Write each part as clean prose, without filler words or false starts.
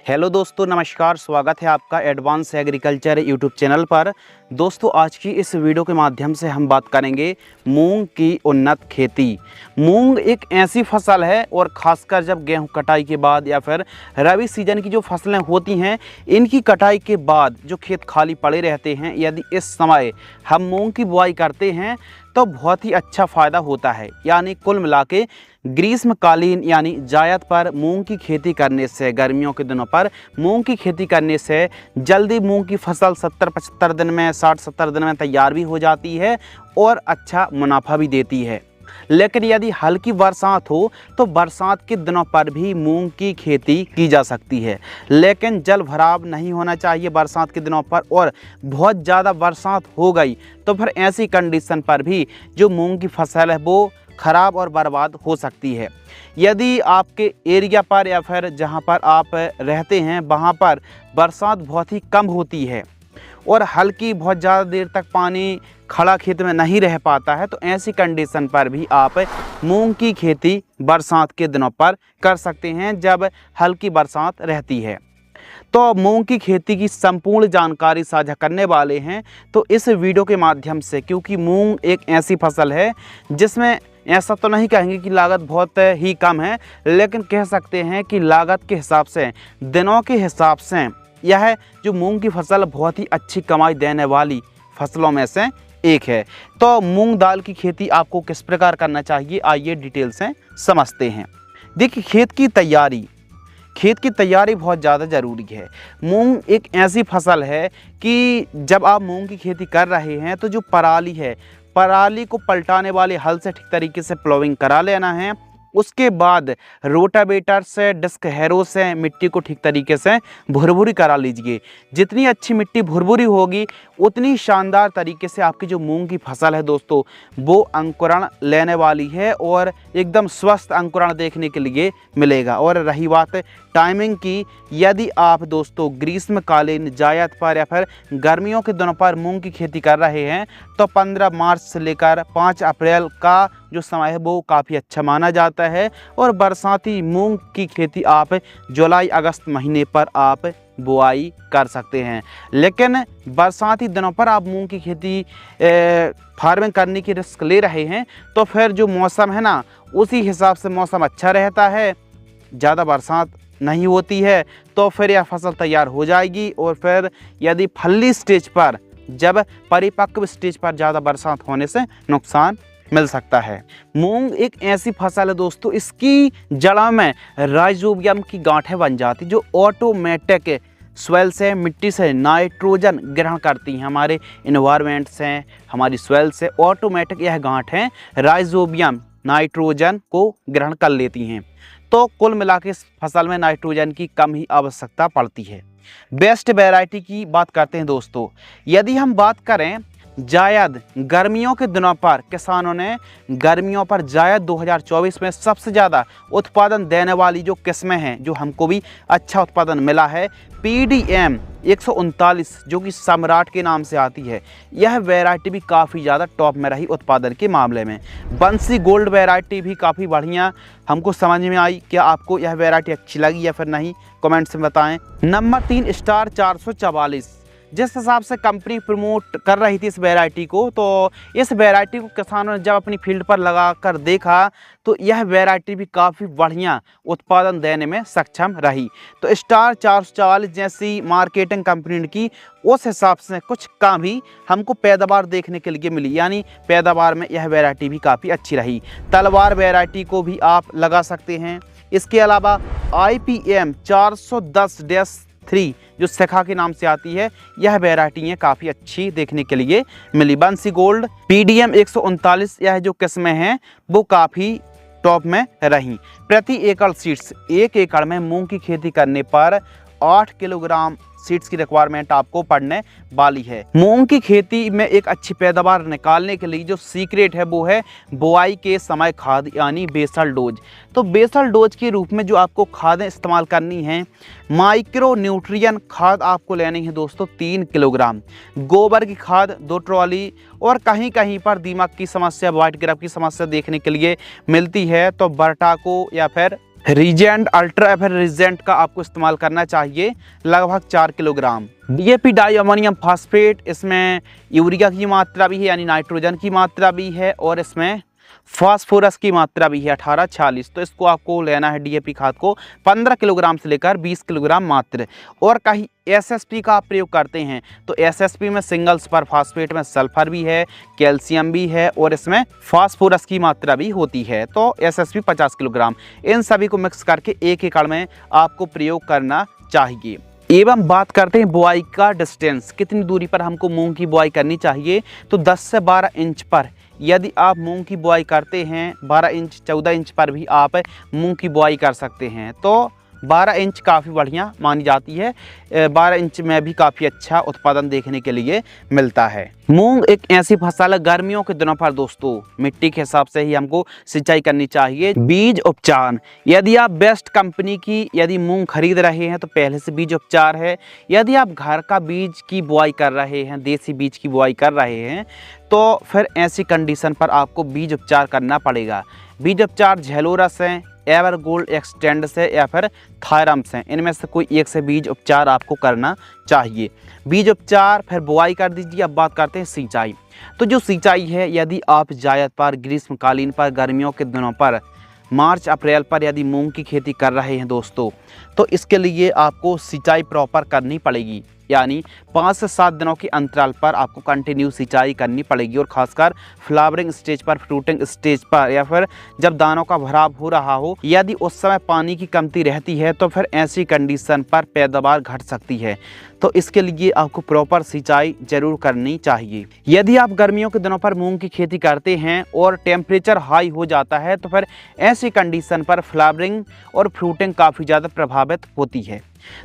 Hello दोस्तों, नमस्कार। स्वागत है आपका एडवांस एग्रीकल्चर यूट्यूब चैनल पर। दोस्तों, आज की इस वीडियो के माध्यम से हम बात करेंगे मूंग की उन्नत खेती। मूंग एक ऐसी फसल है और ख़ासकर जब गेहूं कटाई के बाद या फिर रबी सीजन की जो फसलें होती हैं, इनकी कटाई के बाद जो खेत खाली पड़े रहते हैं, यदि इस समय हम मूंग की बुआई करते हैं तो बहुत ही अच्छा फ़ायदा होता है। यानी कुल मिला के ग्रीष्मकालीन यानी जायद पर मूंग की खेती करने से, गर्मियों के दिनों पर मूंग की खेती करने से जल्दी मूंग की फसल 70-75 दिन में, 60-70 दिन में तैयार भी हो जाती है और अच्छा मुनाफा भी देती है। लेकिन यदि हल्की बरसात हो तो बरसात के दिनों पर भी मूंग की खेती की जा सकती है, लेकिन जल भराव नहीं होना चाहिए बरसात के दिनों पर। और बहुत ज़्यादा बरसात हो गई तो फिर ऐसी कंडीशन पर भी जो मूंग की फसल है वो ख़राब और बर्बाद हो सकती है। यदि आपके एरिया पर या फिर जहां पर आप रहते हैं वहां पर बरसात बहुत ही कम होती है और हल्की बहुत ज़्यादा देर तक पानी खड़ा खेत में नहीं रह पाता है, तो ऐसी कंडीशन पर भी आप मूंग की खेती बरसात के दिनों पर कर सकते हैं जब हल्की बरसात रहती है। तो मूंग की खेती की संपूर्ण जानकारी साझा करने वाले हैं तो इस वीडियो के माध्यम से, क्योंकि मूंग एक ऐसी फसल है जिसमें ऐसा तो नहीं कहेंगे कि लागत बहुत ही कम है, लेकिन कह सकते हैं कि लागत के हिसाब से, दिनों के हिसाब से यह जो मूंग की फसल बहुत ही अच्छी कमाई देने वाली फसलों में से एक है। तो मूंग दाल की खेती आपको किस प्रकार करना चाहिए, आइए डिटेल से समझते हैं। देखिए, खेत की तैयारी बहुत ज़्यादा ज़रूरी है। मूंग एक ऐसी फसल है कि जब आप मूंग की खेती कर रहे हैं तो जो पराली है, पराली को पलटाने वाले हल से ठीक तरीके से प्लोविंग करा लेना है। उसके बाद रोटावेटर से, डिस्क हैरो से मिट्टी को ठीक तरीके से भुरभुरी करा लीजिए। जितनी अच्छी मिट्टी भुरभुरी होगी उतनी शानदार तरीके से आपकी जो मूंग की फसल है दोस्तों वो अंकुरण लेने वाली है और एकदम स्वस्थ अंकुरण देखने के लिए मिलेगा। और रही बात टाइमिंग की, यदि आप दोस्तों ग्रीष्मकालीन जायद पर या फिर गर्मियों के दिनों पर मूंग की खेती कर रहे हैं तो 15 मार्च से लेकर 5 अप्रैल का जो समय है वो काफ़ी अच्छा माना जाता है। और बरसाती मूंग की खेती आप जुलाई अगस्त महीने पर आप बुआई कर सकते हैं। लेकिन बरसाती दिनों पर आप मूंग की खेती फार्मिंग करने की रिस्क ले रहे हैं तो फिर जो मौसम है ना, उसी हिसाब से मौसम अच्छा रहता है, ज़्यादा बरसात नहीं होती है, तो फिर यह फसल तैयार हो जाएगी। और फिर यदि फली स्टेज पर, जब परिपक्व स्टेज पर ज़्यादा बरसात होने से नुकसान मिल सकता है। मूंग एक ऐसी फसल है दोस्तों, इसकी जड़ में राइजोबियम की गांठें बन जाती जो ऑटोमेटिक सॉइल से, मिट्टी से नाइट्रोजन ग्रहण करती हैं। हमारे इन्वायरमेंट से, हमारी सॉइल से ऑटोमेटिक यह गांठें राइजोबियम नाइट्रोजन को ग्रहण कर लेती हैं। तो कुल मिला के इस फसल में नाइट्रोजन की कम ही आवश्यकता पड़ती है। बेस्ट वैरायटी की बात करते हैं दोस्तों। यदि हम बात करें जायद, गर्मियों के दिनों पर किसानों ने गर्मियों पर जायद 2024 में सबसे ज़्यादा उत्पादन देने वाली जो किस्में हैं, जो हमको भी अच्छा उत्पादन मिला है, PDM 139 जो कि सम्राट के नाम से आती है, यह वैरायटी भी काफ़ी ज़्यादा टॉप में रही उत्पादन के मामले में। बंसी गोल्ड वैरायटी भी काफ़ी बढ़िया हमको समझ में आई। क्या आपको यह वैरायटी अच्छी लगी या फिर नहीं, कमेंट्स में बताएं। नंबर 3 स्टार 444, जिस हिसाब से कंपनी प्रमोट कर रही थी इस वैरायटी को, तो इस वैरायटी को किसानों ने जब अपनी फील्ड पर लगा कर देखा तो यह वैरायटी भी काफ़ी बढ़िया उत्पादन देने में सक्षम रही। तो स्टार 444 जैसी मार्केटिंग कंपनी की उस हिसाब से कुछ कम ही हमको पैदावार देखने के लिए मिली, यानी पैदावार में यह वैरायटी भी काफ़ी अच्छी रही। तलवार वैरायटी को भी आप लगा सकते हैं। इसके अलावा IPM 410-3 जो शिखा के नाम से आती है, यह वैरायटी काफ़ी अच्छी देखने के लिए मिली। बंसी गोल्ड, PDM 139 यह जो किस्में हैं वो काफ़ी टॉप में रहीं। प्रति एकड़ सीड्स, 1 एकड़ में मूंग की खेती करने पर 8 किलोग्राम सीड्स की रिक्वायरमेंट आपको पड़ने वाली है। मूंग की खेती में एक अच्छी पैदावार निकालने के लिए जो सीक्रेट है वो है बुआई के समय खाद, यानी बेसल डोज। तो बेसल डोज के रूप में जो आपको खादें इस्तेमाल करनी है, माइक्रो न्यूट्रिएंट खाद आपको लेनी है दोस्तों 3 किलोग्राम, गोबर की खाद 2 ट्रॉली, और कहीं कहीं पर दीमक की समस्या, वाइट ग्रैप की समस्या देखने के लिए मिलती है तो बर्टाको या फिर रीजेंट अल्ट्रा या फिर रीजेंट का आपको इस्तेमाल करना चाहिए, लगभग 4 kilogram. DAP di ammonium phosphate, इसमें यूरिया की मात्रा भी है यानी नाइट्रोजन की मात्रा भी है, और इसमें फास्फोरस की मात्रा भी है 1846। तो इसको आपको लेना है डीएपी खाद को 15 किलोग्राम से लेकर 20 किलोग्राम मात्र। और कहीं एसएसपी का आप प्रयोग करते हैं तो एसएसपी में सिंगल सुपर फास्फेट में सल्फर भी है, कैल्शियम भी है, और इसमें फास्फोरस की मात्रा भी होती है। तो एसएसपी 50 किलोग्राम, इन सभी को मिक्स करके 1 एकड़ में आपको प्रयोग करना चाहिए। एवं बात करते हैं बुआई का डिस्टेंस, कितनी दूरी पर हमको मूंग की बुआई करनी चाहिए। तो 10 से 12 इंच पर यदि आप मूंग की बुआई करते हैं, 12 इंच 14 इंच पर भी आप मूंग की बुआई कर सकते हैं। तो 12 इंच काफ़ी बढ़िया मानी जाती है, 12 इंच में भी काफ़ी अच्छा उत्पादन देखने के लिए मिलता है। मूंग एक ऐसी फसल है गर्मियों के दिनों पर दोस्तों मिट्टी के हिसाब से ही हमको सिंचाई करनी चाहिए। बीज उपचार, यदि आप बेस्ट कंपनी की यदि मूंग खरीद रहे हैं तो पहले से बीज उपचार है। यदि आप घर का बीज की बुआई कर रहे हैं, देसी बीज की बुआई कर रहे हैं, तो फिर ऐसी कंडीशन पर आपको बीज उपचार करना पड़ेगा। बीज उपचार झेलोरस है, एवरगोल्ड एक्सटेंड से या फिर थायरम्स हैं, इनमें से कोई एक से बीज उपचार आपको करना चाहिए। बीज उपचार फिर बुआई कर दीजिए। अब बात करते हैं सिंचाई। तो जो सिंचाई है, यदि आप जायद पर, ग्रीष्मकालीन पर, गर्मियों के दिनों पर, मार्च अप्रैल पर यदि मूंग की खेती कर रहे हैं दोस्तों, तो इसके लिए आपको सिंचाई प्रॉपर करनी पड़ेगी, यानी 5 से 7 दिनों के अंतराल पर आपको कंटिन्यू सिंचाई करनी पड़ेगी। और खासकर फ्लावरिंग स्टेज पर, फ्रूटिंग स्टेज पर, या फिर जब दानों का भराव हो रहा हो, यदि उस समय पानी की कमती रहती है तो फिर ऐसी कंडीशन पर पैदावार घट सकती है। तो इसके लिए आपको प्रॉपर सिंचाई जरूर करनी चाहिए। यदि आप गर्मियों के दिनों पर मूंग की खेती करते हैं और टेम्परेचर हाई हो जाता है तो फिर ऐसी कंडीशन पर फ्लावरिंग और फ्रूटिंग काफ़ी ज़्यादा प्रभावित होती है।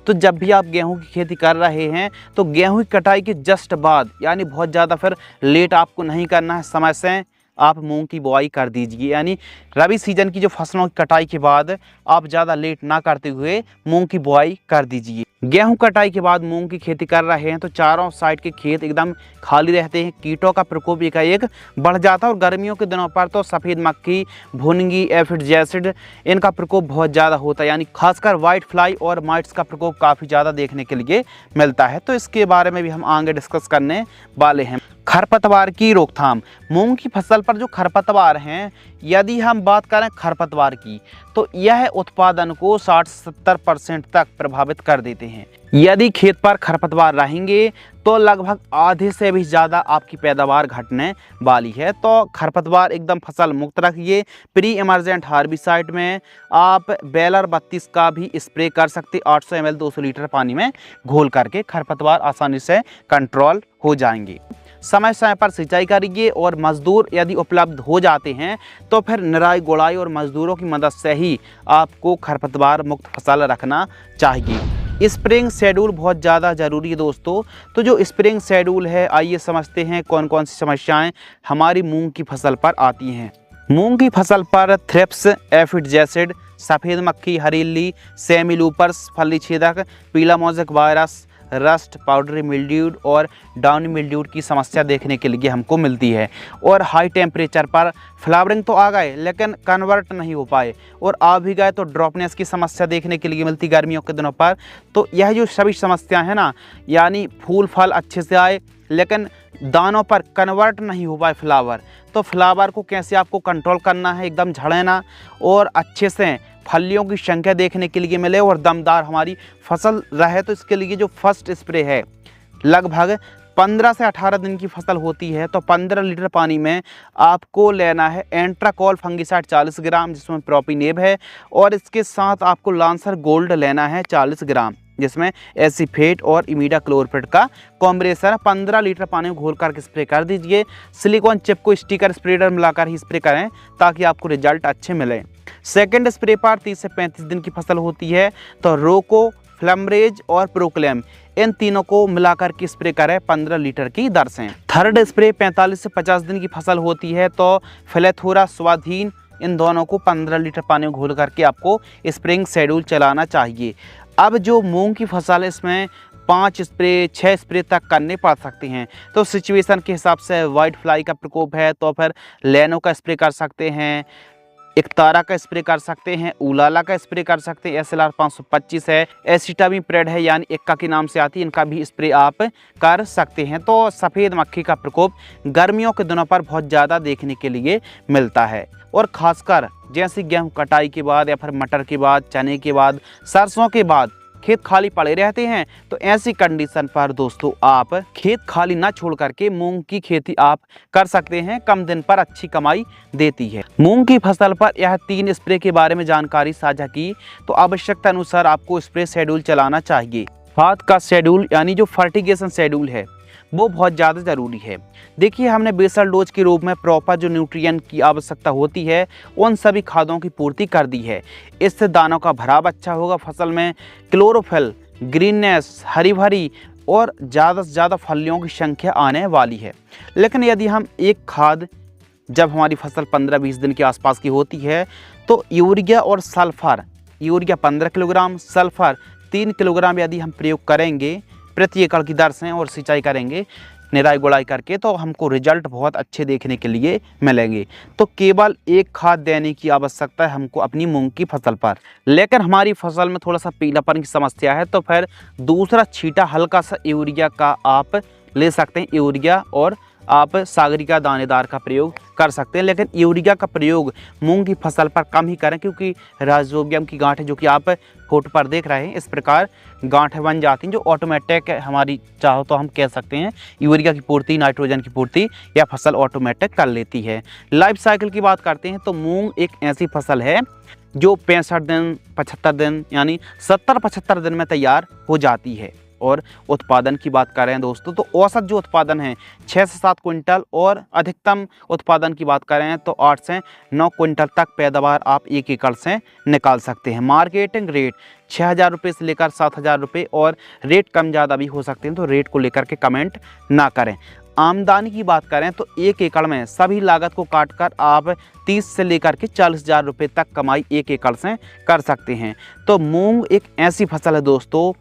तो जब भी आप गेहूं की खेती कर रहे हैं तो गेहूं की कटाई के जस्ट बाद, यानी बहुत ज़्यादा फिर लेट आपको नहीं करना है, समय से आप मूंग की बुआई कर दीजिए। यानी रबी सीजन की जो फसलों की कटाई के बाद आप ज़्यादा लेट ना करते हुए मूंग की बुआई कर दीजिए। गेहूं कटाई के बाद मूंग की खेती कर रहे हैं तो चारों साइड के खेत एकदम खाली रहते हैं, कीटों का प्रकोप एकाएक बढ़ जाता है। और गर्मियों के दिनों पर तो सफ़ेद मक्खी, भुनगी, एफिड जैसिड, इनका प्रकोप बहुत ज़्यादा होता है, यानी खासकर वाइट फ्लाई और माइट्स का प्रकोप काफ़ी ज़्यादा देखने के लिए मिलता है। तो इसके बारे में भी हम आगे डिस्कस करने वाले हैं। खरपतवार की रोकथाम, मूंग की फसल पर जो खरपतवार हैं, यदि हम बात करें खरपतवार की, तो यह उत्पादन को 60-70% तक प्रभावित कर देते हैं। यदि खेत पर खरपतवार रहेंगे तो लगभग आधे से भी ज़्यादा आपकी पैदावार घटने वाली है। तो खरपतवार एकदम फसल मुक्त रखिए। प्री इमरजेंट हार्बिसाइड में आप बेलर 32 का भी स्प्रे कर सकते, 800 ml 200 लीटर पानी में घोल करके खरपतवार आसानी से कंट्रोल हो जाएंगे। समय समय पर सिंचाई करिए, और मज़दूर यदि उपलब्ध हो जाते हैं तो फिर निराई गुड़ाई और मज़दूरों की मदद से ही आपको खरपतवार मुक्त फसल रखना चाहिए। स्प्रिंग शेड्यूल बहुत ज़्यादा ज़रूरी है दोस्तों। तो जो स्प्रिंग शेड्यूल है, आइए समझते हैं कौन कौन सी समस्याएं हमारी मूंग की फसल पर आती हैं। मूंग की फसल पर थ्रिप्स, एफिड जैसिड, सफ़ेद मक्खी, हरीली, सेमिलूपर्स, फली छेदक, पीला mosaic virus, rust, powdery mildewed और डाउनी मिल्ड्यूड की समस्या देखने के लिए हमको मिलती है। और हाई टेम्परेचर पर फ्लावरिंग तो आ गए लेकिन कन्वर्ट नहीं हो पाए, और आ भी गए तो ड्रॉपनेस की समस्या देखने के लिए मिलती गर्मियों के दिनों पर। तो यह जो सभी समस्या है ना, यानी फूल फल अच्छे से आए लेकिन दानों पर कन्वर्ट नहीं हो पाए फ्लावर, तो फ्लावर को कैसे आपको कंट्रोल करना है, एकदम झड़े ना और अच्छे से फलियों की संख्या देखने के लिए मिले और दमदार हमारी फसल रहे। तो इसके लिए जो फर्स्ट स्प्रे है, लगभग 15 से 18 दिन की फसल होती है, तो 15 लीटर पानी में आपको लेना है एंट्राकॉल फंगिसाइड 40 ग्राम, जिसमें प्रोपिनेब है, और इसके साथ आपको लांसर गोल्ड लेना है 40 ग्राम, जिसमें एसीफेट और इमीडाक्लोरपिड का कॉम्बिनेशन 15 लीटर पानी में घोल करके स्प्रे कर दीजिए। सिलिकॉन चिप को स्टिकर स्प्रेडर मिलाकर ही स्प्रे करें ताकि आपको रिजल्ट अच्छे मिले। सेकेंड स्प्रे पर 30 से 35 दिन की फसल होती है, तो रोको, फ्लमरेज और प्रोक्लेम, इन तीनों को मिलाकर के स्प्रे करें 15 लीटर की दर से। थर्ड स्प्रे 45 से 50 दिन की फसल होती है, तो फ्लेथोरा, स्वाधीन, इन दोनों को 15 लीटर पानी में घोल करके आपको स्प्रिंग शेड्यूल चलाना चाहिए। अब जो मूंग की फसल है, इसमें 5 स्प्रे 6 स्प्रे तक करने पड़ सकते हैं। तो सिचुएशन के हिसाब से वाइट फ्लाई का प्रकोप है तो फिर लेनो का स्प्रे कर सकते हैं, एकतारा का स्प्रे कर सकते हैं, उलाला का स्प्रे कर सकते हैं, SLR 525 है, एसिटामिप्रेड है यानी एक्का के नाम से आती है, इनका भी स्प्रे आप कर सकते हैं। तो सफ़ेद मक्खी का प्रकोप गर्मियों के दिनों पर बहुत ज़्यादा देखने के लिए मिलता है और ख़ासकर जैसे गेहूँ कटाई के बाद या फिर मटर के बाद, चने के बाद, सरसों के बाद खेत खाली पड़े रहते हैं, तो ऐसी कंडीशन पर दोस्तों आप खेत खाली ना छोड़ करके मूंग की खेती आप कर सकते हैं। कम दिन पर अच्छी कमाई देती है। मूंग की फसल पर यह 3 स्प्रे के बारे में जानकारी साझा की, तो आवश्यकता अनुसार आपको स्प्रे शेड्यूल चलाना चाहिए। खाद का शेड्यूल यानी जो फर्टिगेशन शेड्यूल है वो बहुत ज़्यादा ज़रूरी है। देखिए, हमने बेसल डोज के रूप में प्रॉपर जो न्यूट्रिएंट की आवश्यकता होती है उन सभी खादों की पूर्ति कर दी है। इससे दानों का भराव अच्छा होगा, फसल में क्लोरोफिल, ग्रीननेस, हरी भरी और ज़्यादा से ज़्यादा फलियों की संख्या आने वाली है। लेकिन यदि हम एक खाद जब हमारी फसल 15-20 दिन के आसपास की होती है तो यूरिया और sulphur, urea 15 kilogram, sulphur 3 kilogram यदि हम प्रयोग करेंगे प्रति एकड़ की दर से और सिंचाई करेंगे निराई गुड़ाई करके, तो हमको रिजल्ट बहुत अच्छे देखने के लिए मिलेंगे। तो केवल एक खाद देने की आवश्यकता है हमको अपनी मूंग की फसल पर। लेकिन हमारी फसल में थोड़ा सा पीलापन की समस्या है तो फिर दूसरा छींटा हल्का सा यूरिया का आप ले सकते हैं। यूरिया और आप सागरिका दानेदार का प्रयोग कर सकते हैं, लेकिन यूरिया का प्रयोग मूंग की फसल पर कम ही करें, क्योंकि राइजोबियम की गांठें जो कि आप फोटो पर देख रहे हैं इस प्रकार गांठें बन जाती हैं, जो ऑटोमेटिक हमारी चाहो तो हम कह सकते हैं यूरिया की पूर्ति, नाइट्रोजन की पूर्ति या फसल ऑटोमेटिक कर लेती है। लाइफ साइकिल की बात करते हैं तो मूंग एक ऐसी फसल है जो 65 दिन 75 दिन यानी 70-75 दिन में तैयार हो जाती है। और उत्पादन की बात करें दोस्तों तो औसत जो उत्पादन है 6 से 7 क्विंटल और अधिकतम उत्पादन की बात करें तो 8 से 9 क्विंटल तक पैदावार आप 1 एकड़ से निकाल सकते हैं। मार्केटिंग रेट 6,000 रुपये से लेकर 7,000 रुपये और रेट कम ज़्यादा भी हो सकते हैं, तो रेट को लेकर के कमेंट ना करें। आमदनी की बात करें तो 1 एकड़ में सभी लागत को काटकर आप 30 से लेकर के 40,000 रुपये तक कमाई 1 एकड़ से कर सकते हैं। तो मूंग एक ऐसी फसल है दोस्तों,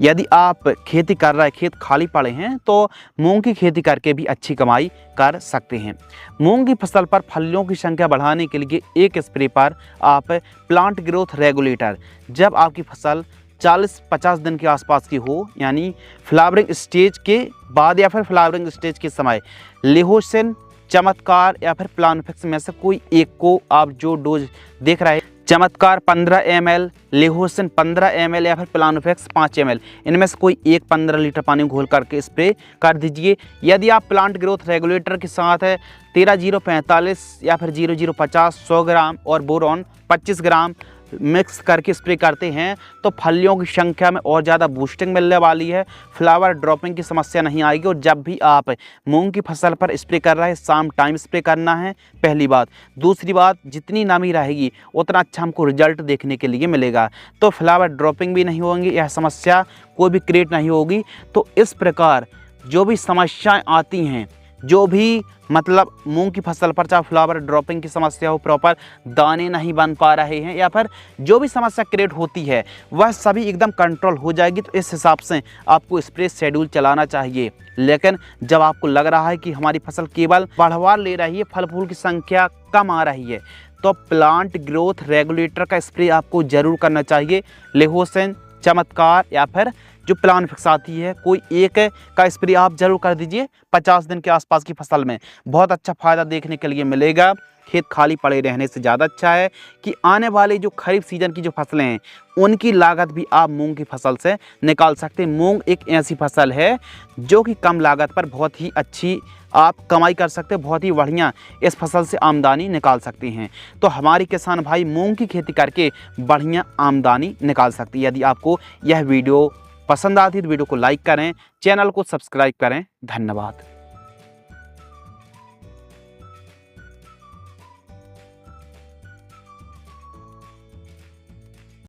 यदि आप खेती कर रहे हैं, खेत खाली पड़े हैं, तो मूंग की खेती करके भी अच्छी कमाई कर सकते हैं। मूंग की फसल पर फलियों की संख्या बढ़ाने के लिए एक स्प्रे पर आप प्लांट ग्रोथ रेगुलेटर, जब आपकी फसल 40-50 दिन के आसपास की हो यानी फ्लावरिंग स्टेज के बाद या फिर फ्लावरिंग स्टेज के समय, लिहोसिन, चमत्कार या फिर प्लानफिक्स में से कोई एक को आप जो डोज देख रहे हैं, चमत्कार 15 ml, लिहोसिन 15 ml या फिर प्लानोफेक्स 5 ml, इनमें से कोई एक 15 लीटर पानी घोल करके स्प्रे कर दीजिए। यदि आप प्लांट ग्रोथ रेगुलेटर के साथ है 13-045 या फिर 0050 100 ग्राम और बोरॉन 25 ग्राम मिक्स करके स्प्रे करते हैं तो फलियों की संख्या में और ज़्यादा बूस्टिंग मिलने वाली है, फ्लावर ड्रॉपिंग की समस्या नहीं आएगी। और जब भी आप मूंग की फसल पर स्प्रे कर रहे हैं शाम टाइम स्प्रे करना है, पहली बात। दूसरी बात, जितनी नमी रहेगी उतना अच्छा हमको रिजल्ट देखने के लिए मिलेगा, तो फ्लावर ड्रॉपिंग भी नहीं होंगी, यह समस्या कोई भी क्रिएट नहीं होगी। तो इस प्रकार जो भी समस्याएँ आती हैं, जो भी मतलब मूंग की फसल पर चाहे फ्लावर ड्रॉपिंग की समस्या हो, प्रॉपर दाने नहीं बन पा रहे हैं या फिर जो भी समस्या क्रिएट होती है वह सभी एकदम कंट्रोल हो जाएगी। तो इस हिसाब से आपको स्प्रे शेड्यूल चलाना चाहिए। लेकिन जब आपको लग रहा है कि हमारी फसल केवल बढ़वा ले रही है, फल फूल की संख्या कम आ रही है, तो प्लांट ग्रोथ रेगुलेटर का स्प्रे आपको ज़रूर करना चाहिए। लिहोसिन, चमत्कार या फिर जो प्लानफिक्स आती है, कोई एक का स्प्रे आप जरूर कर दीजिए। 50 दिन के आसपास की फसल में बहुत अच्छा फ़ायदा देखने के लिए मिलेगा। खेत खाली पड़े रहने से ज़्यादा अच्छा है कि आने वाले जो खरीफ सीजन की जो फसलें हैं उनकी लागत भी आप मूंग की फसल से निकाल सकते हैं। मूंग एक ऐसी फसल है जो कि कम लागत पर बहुत ही अच्छी आप कमाई कर सकते हैं, बहुत ही बढ़िया इस फसल से आमदनी निकाल सकते हैं। तो हमारे किसान भाई मूंग की खेती करके बढ़िया आमदनी निकाल सकते हैं। यदि आपको यह वीडियो पसंद आती है तो वीडियो को लाइक करें, चैनल को सब्सक्राइब करें। धन्यवाद।